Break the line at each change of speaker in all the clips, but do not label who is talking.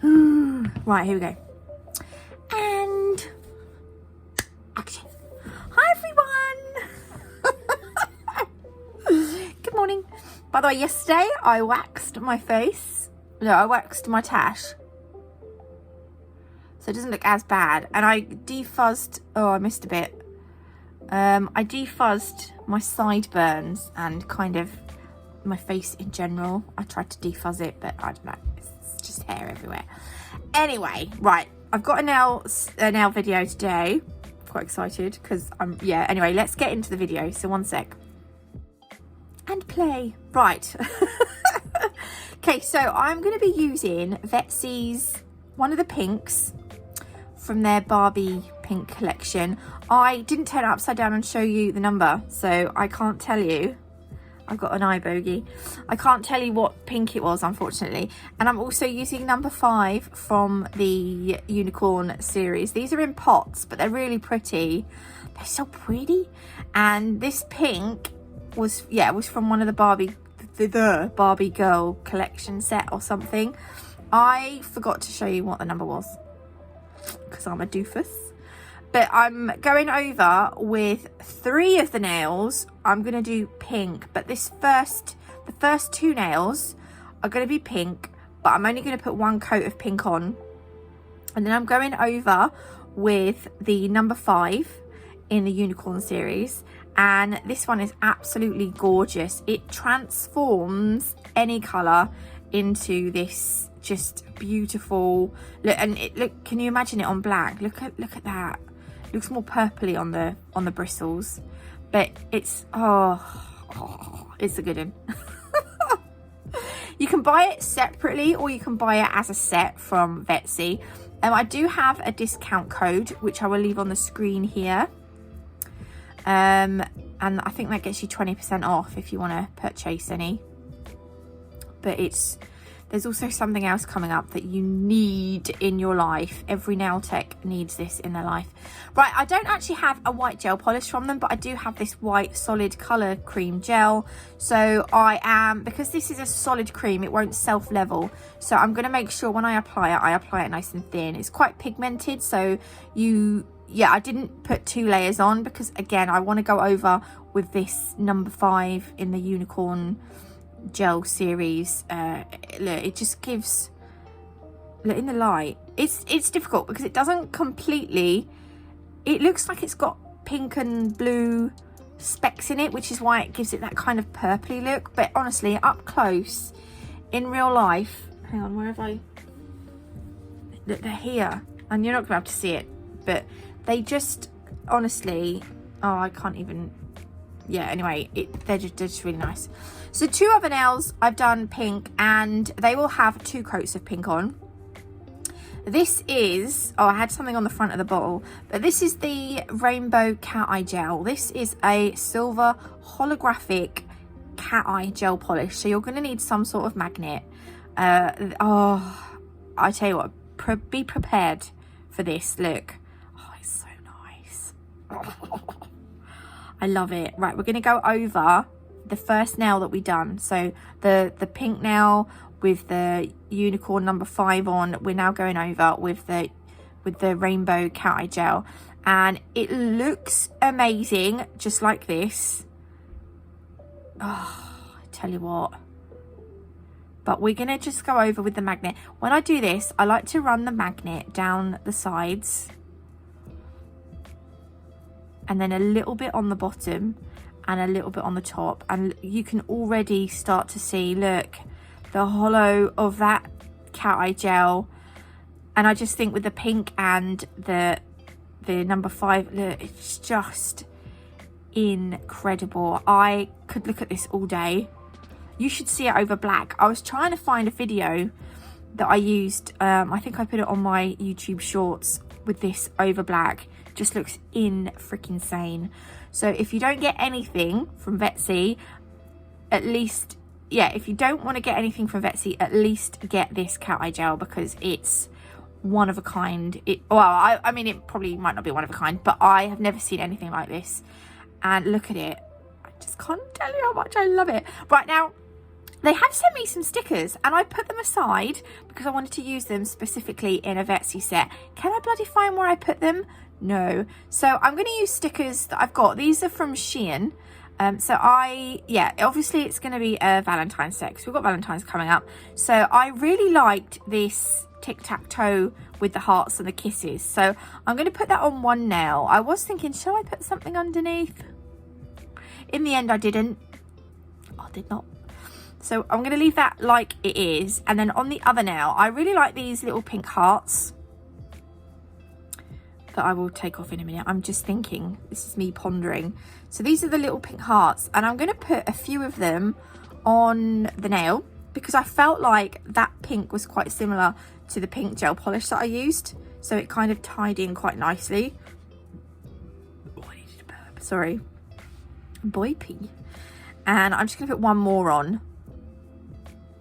Right, here we go. And action. Hi everyone. Good morning. By the way, yesterday I waxed my face. No, I waxed my tash. So it doesn't look as bad. And I defuzzed, oh, I missed a bit. I defuzzed my sideburns and kind of my face in general. I tried to defuzz it, but I don't know. It's just hair everywhere. Anyway, right. I've got a nail video today. I'm quite excited because yeah, anyway, let's get into the video. So one sec. And play. Right. Okay, so I'm going to be using Vettsy's, one of the pinks from their Barbie pink collection. I didn't turn it upside down and show you the number, so I can't tell you. I've got an eye bogey. I can't tell you what pink it was, unfortunately. And I'm also using number 5 from the Unicorn series. These are in pots, but they're really pretty. They're so pretty. And this pink was, yeah, it was from one of the Barbie girl collection set or something. I forgot to show you what the number was because I'm a doofus. But I'm going over with 3 of the nails. I'm going to do pink, but the first 2 nails are going to be pink, but I'm only going to put 1 coat of pink on. And then I'm going over with the number 5 in the Unicorn series. And this one is absolutely gorgeous. It transforms any colour into this just beautiful look. And look, can you imagine it on black? Look at that. It looks more purpley on the bristles, but it's it's a good one. You can buy it separately or you can buy it as a set from Vettsy. I do have a discount code which I will leave on the screen here. And I think that gets you 20% off if you want to purchase any. But there's also something else coming up that you need in your life. Every nail tech needs this in their life. Right, I don't actually have a white gel polish from them, but I do have this white solid colour cream gel. So because this is a solid cream, it won't self-level. So I'm going to make sure when I apply it nice and thin. It's quite pigmented, so I didn't put 2 layers on because, again, I want to go over with this number 5 in the Unicorn gel series. Look, it just gives, look, in the light, it's difficult because it doesn't completely, it looks like it's got pink and blue specks in it, which is why it gives it that kind of purpley look. But honestly, up close in real life, hang on, where have I, look, they're here and you're not gonna be able to see it, but they just, honestly, oh, I can't even, yeah, anyway, they're just really nice. So 2 other nails I've done pink, and they will have 2 coats of pink on. This is, oh, I had something on the front of the bottle, but this is the Rainbow Cat Eye Gel. This is a silver holographic cat eye gel polish, so you're going to need some sort of magnet. Oh, I tell you what, be prepared for this. Look, oh, it's so nice. I love it. Right, we're going to go over the first nail that we done. So the pink nail with the Unicorn number 5 on, we're now going over with the Rainbow Cat Eye Gel, and it looks amazing just like this. Oh, I tell you what. But we're going to just go over with the magnet. When I do this, I like to run the magnet down the sides and then a little bit on the bottom and a little bit on the top, and you can already start to see, look, the hollow of that cat eye gel. And I just think with the pink and the number 5, look, it's just incredible. I could look at this all day. You should see it over black. I was trying to find a video that I used, I think I put it on my YouTube shorts with this over black. Just looks freaking sane. So if you don't get anything from Vettsy, at least, yeah, if you don't want to get anything from Vettsy, at least get this cat eye gel because it's one of a kind. I mean, it probably might not be one of a kind, but I have never seen anything like this. And look at it. I just can't tell you how much I love it. Right now, they have sent me some stickers and I put them aside because I wanted to use them specifically in a Vettsy set. Can I bloody find where I put them? No. So I'm going to use stickers that I've got. These are from Shein. Obviously it's going to be a Valentine's set because we've got Valentine's coming up. So I really liked this tic-tac-toe with the hearts and the kisses. So I'm going to put that on one nail. I was thinking, shall I put something underneath? In the end, I didn't. I did not. So I'm going to leave that like it is. And then on the other nail, I really like these little pink hearts that I will take off in a minute. I'm just thinking, this is me pondering. So these are the little pink hearts, and I'm going to put a few of them on the nail because I felt like that pink was quite similar to the pink gel polish that I used. So it kind of tied in quite nicely. Oh, I needed a burp. Sorry. Boy pee. And I'm just going to put one more on.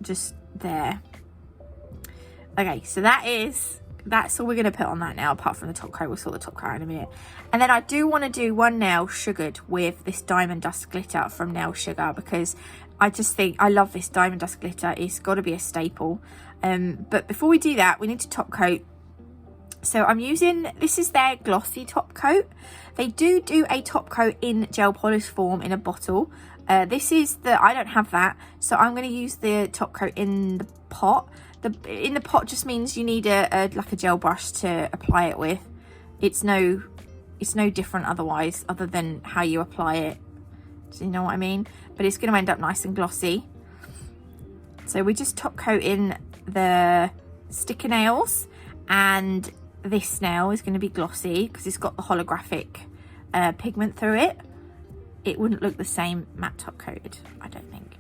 Just there. Okay, so that's all we're going to put on that now, apart from the top coat. We'll sort the top coat out in a minute. And then I do want to do one nail sugared with this diamond dust glitter from Nail Sugar, because I just think I love this diamond dust glitter. It's got to be a staple. But before we do that, we need to top coat. So I'm using, this is their glossy top coat. They do a top coat in gel polish form in a bottle. This is I don't have that, so I'm going to use the top coat in the pot. In the pot just means you need like a gel brush to apply it with. It's no different otherwise, other than how you apply it. Do you know what I mean? But it's going to end up nice and glossy. So we just top coat in the sticker nails, and this nail is going to be glossy because it's got the holographic pigment through it. It wouldn't look the same matte top coated, I don't think.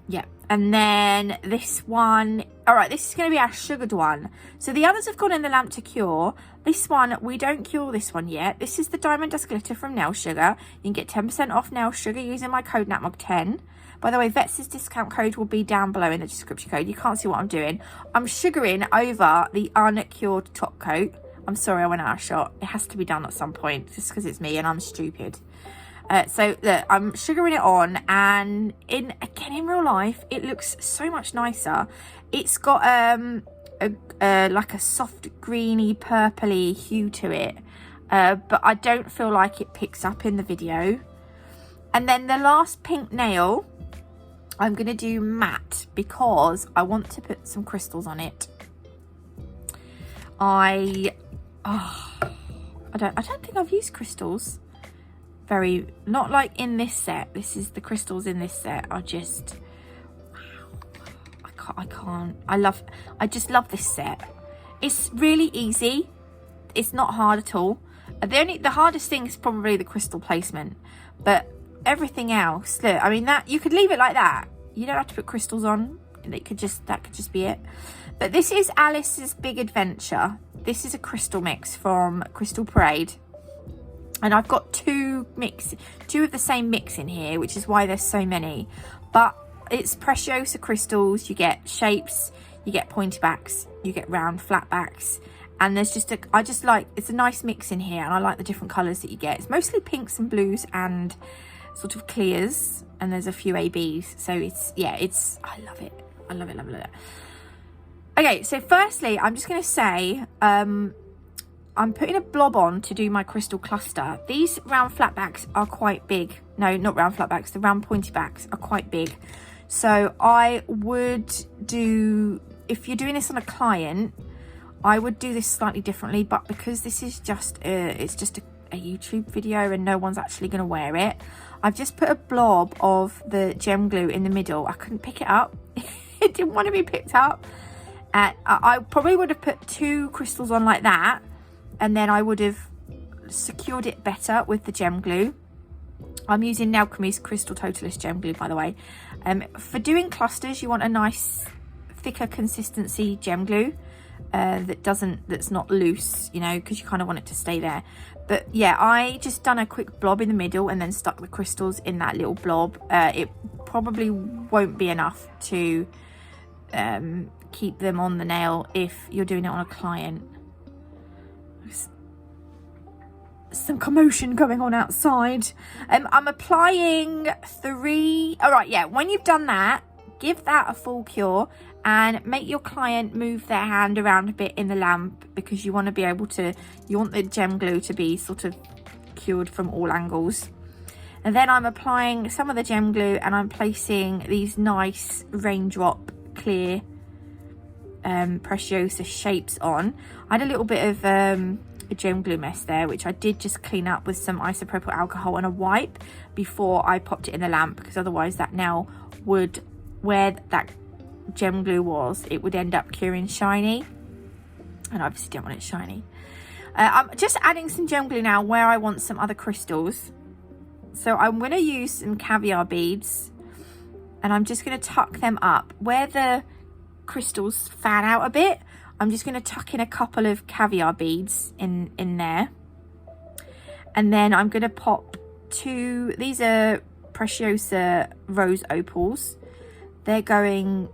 Yeah, and then this one, all right, this is going to be our sugared one. So the others have gone in the lamp to cure. This one, we don't cure this one yet. This is the diamond dust glitter from Nail Sugar. You can get 10% off Nail Sugar using my code NATMOG10. By the way, Vettsy's discount code will be down below in the description code. You can't see what I'm doing. I'm sugaring over the uncured top coat. I'm sorry I went out of shot. It has to be done at some point just because it's me and I'm stupid. So look, I'm sugaring it on, and in real life it looks so much nicer. It's got like a soft greeny purpley hue to it, but I don't feel like it picks up in the video. And then the last pink nail I'm gonna do matte because I want to put some crystals on it. I don't think I've used crystals. Not like in this set. This is the crystals in this set are just wow. I can't. I just love this set. It's really easy. It's not hard at all. The hardest thing is probably the crystal placement, but everything else, look, I mean, that you could leave it like that. You don't have to put crystals on. That could just be it. But this is Alice's Big Adventure. This is a crystal mix from Crystal Parade. And I've got two of the same mix in here, which is why there's so many. But it's Preciosa crystals. You get shapes, you get pointy backs, you get round flat backs. And there's just it's a nice mix in here, and I like the different colours that you get. It's mostly pinks and blues and sort of clears, and there's a few ABs. So I love it. I love it, love it, love it. Okay, so firstly, I'm just going to say, I'm putting a blob on to do my crystal cluster. These round flat backs are quite big. No, not round flat backs. The round pointy backs are quite big. So I would do, if you're doing this on a client, I would do this slightly differently. But because this is just, it's just a YouTube video and no one's actually going to wear it, I've just put a blob of the gem glue in the middle. I couldn't pick it up. It didn't want to be picked up. I probably would have put 2 crystals on like that, and then I would have secured it better with the gem glue. I'm using Nalchemy's Crystal Totalist gem glue, by the way. For doing clusters, you want a nice thicker consistency gem glue that's not loose, you know, because you kind of want it to stay there. But yeah, I just done a quick blob in the middle and then stuck the crystals in that little blob. It probably won't be enough to keep them on the nail if you're doing it on a client. some commotion going on outside. I'm applying 3. All right, yeah, when you've done that, give that a full cure and make your client move their hand around a bit in the lamp, because you want to be able to, you want the gem glue to be sort of cured from all angles. And then I'm applying some of the gem glue and I'm placing these nice raindrop clear Preciosa shapes on. I had a little bit of a gem glue mess there, which I did just clean up with some isopropyl alcohol and a wipe before I popped it in the lamp, because otherwise that now would, where that gem glue was, it would end up curing shiny, and I obviously don't want it shiny. I'm just adding some gem glue now where I want some other crystals. So I'm going to use some caviar beads and I'm just going to tuck them up where the crystals fan out a bit. I'm just going to tuck in a couple of caviar beads in there, and then I'm going to pop 2, these are Preciosa rose opals, they're going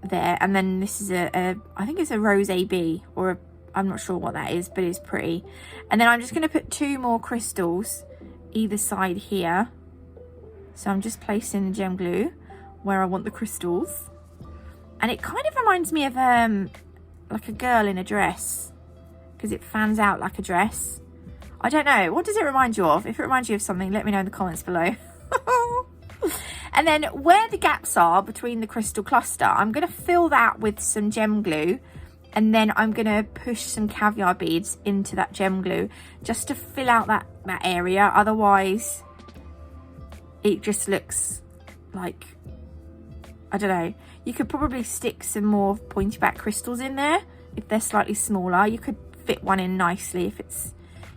there, and then this is a I think it's a rose AB, or a, I'm not sure what that is, but it's pretty. And then I'm just going to put 2 more crystals either side here. So I'm just placing the gem glue where I want the crystals, and it kind of reminds me of like a girl in a dress, because it fans out like a dress. I don't know, what does it remind you of? If it reminds you of something, let me know in the comments below. And then where the gaps are between the crystal cluster, I'm going to fill that with some gem glue, and then I'm going to push some caviar beads into that gem glue just to fill out that area. Otherwise it just looks like, I don't know, you could probably stick some more pointy back crystals in there if they're slightly smaller. You could fit one in nicely if it's,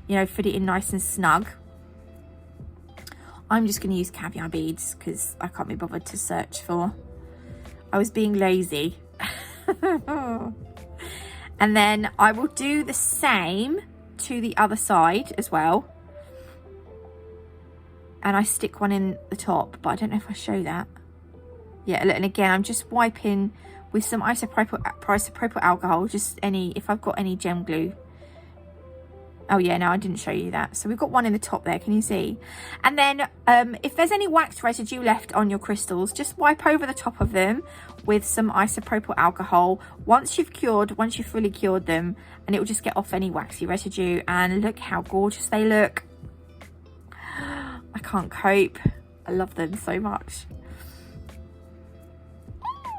you know, fit it in nice and snug. I'm just going to use caviar beads because I can't be bothered to search for, I was being lazy. And then I will do the same to the other side as well. And I stick one in the top, but I don't know if I show that. Yeah, and again, I'm just wiping with some isopropyl alcohol, just any, if I've got any gem glue. Oh yeah, no, I didn't show you that. So we've got one in the top there, can you see? And then if there's any wax residue left on your crystals, just wipe over the top of them with some isopropyl alcohol once you've fully cured them, and it will just get off any waxy residue. And look how gorgeous they look. I can't cope. I love them so much.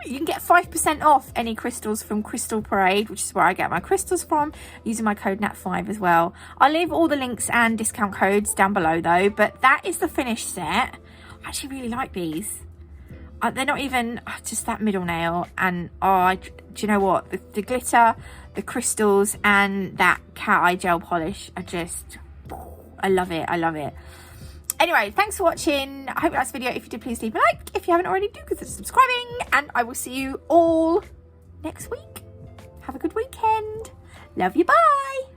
You can get 5% off any crystals from Crystal Parade, which is where I get my crystals from, using my code NAT5 as well. I'll leave all the links and discount codes down below though, but that is the finished set. I actually really like these. They're not even just that middle nail, and do you know what? The glitter, the crystals, and that cat eye gel polish are just, I love it, I love it. Anyway, thanks for watching. I hope you liked this video. If you did, please leave a like. If you haven't already, do consider subscribing. And I will see you all next week. Have a good weekend. Love you. Bye.